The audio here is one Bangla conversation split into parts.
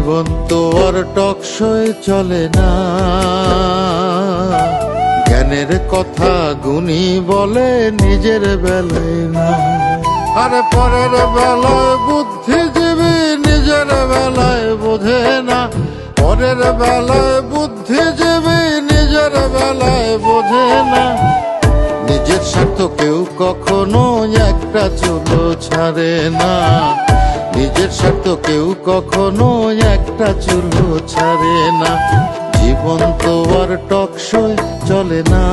জীবন তো আর টকশই চলে না, জ্ঞানের কথা গুণী বলে নিজের বেলায় না। আরে পরের বেলায় বুদ্ধিজীবী নিজের বেলায় বোঝে না, পরের বেলায় বুদ্ধিজীবী নিজের বেলায় বোঝে না। নিজের স্বার্থ কেউ কখনো একটা চুলো ছাড়ে না, নিজের স্বার্থ কেউ কখনো একটা চুলো ছাড়ে না। জীবন তো আর টকশই চলে না,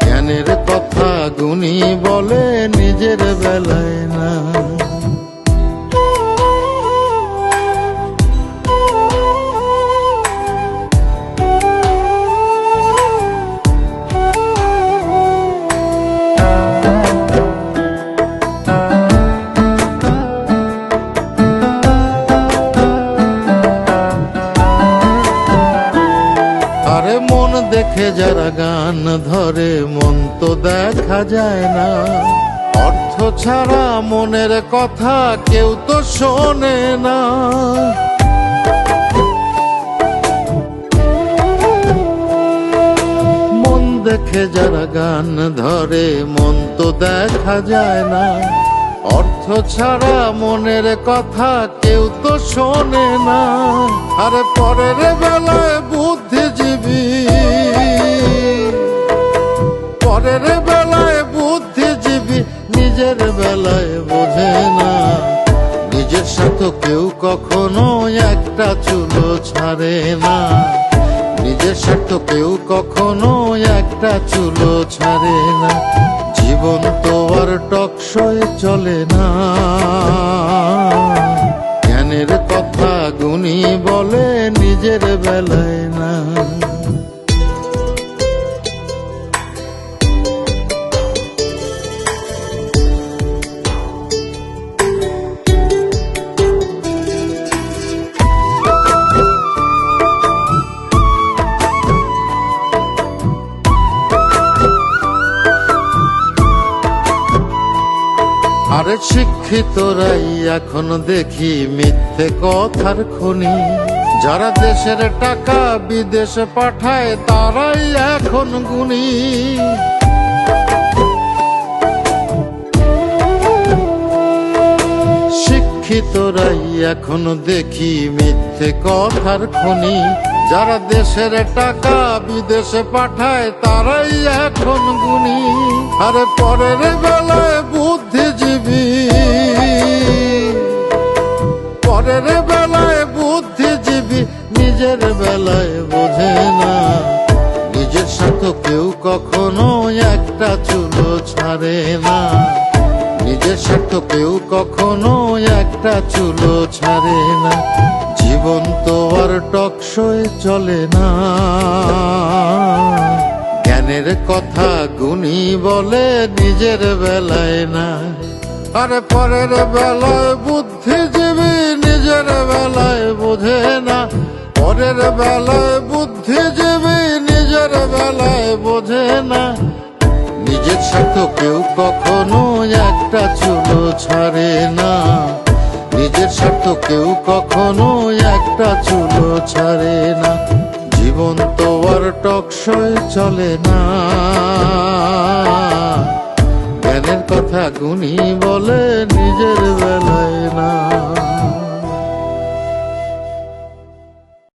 জ্ঞানের কথা গুণী বলে নিজের বেলায় না। আরে মন দেখে যারা গান ধরে মন তো দেখা যায় না, অর্থ ছাড়া মনের কথা কেউ তো শোনে না। মন দেখে যারা গান ধরে মন তো দেখা যায় না, অর্থ ছাড়া মনের কথা কেউ তো শোনে না। আরে পরের বেলায় বুদ্ধিজীবী, পরের বেলায় বুদ্ধিজীবী নিজের বেলায় বোঝে না। নিজের সাথে কেউ কখনো একটা চুলো ছাড়ে না, নিজের স্বার্থ কেউ কখনো একটা চুলো ছাড়ে না। জীবন তো আর টকশই চলে না, জ্ঞানের কথা গুণী বলে নিজের বেলায় না। আরে শিক্ষিতরাই এখন দেখি মিথ্যে কথার খনি, যারা দেশের টাকা বিদেশে পাঠায় তারাই এখন গুণী। শিক্ষিতরাই এখন দেখি মিথ্যে কথার খনি, যারা দেশের টাকা বিদেশে পাঠায় তারাই এখন গুণী। আরে পরের বেলায় বুদ্ধিজীবী, পরের বেলায় বুদ্ধিজীবী নিজের বেলায় বোঝে না। নিজের সাথে কেউ কখনো একটা চুলো ছাড়ে না, নিজের স্বার্থ কেউ কখনো একটা চুলো ছাড়ে না। জীবন তো আর টকশই চলে না, জ্ঞানের কথা গুণী বলে নিজের বেলায় না। আরে পরের বেলায় বুদ্ধিজীবী নিজের বেলায় বোঝে না, পরের বেলায় বুদ্ধিজীবী নিজের বেলায় বোঝে না। নিজের স্বার্থ কেউ কখনো একটা চুলো ছাড়ে না, নিজের স্বার্থ কেউ কখনো একটা চুলো ছাড়ে না। জীবন তো আর টকশই চলে না, জ্ঞানের কথা গুণী বলে নিজের বেলায় না।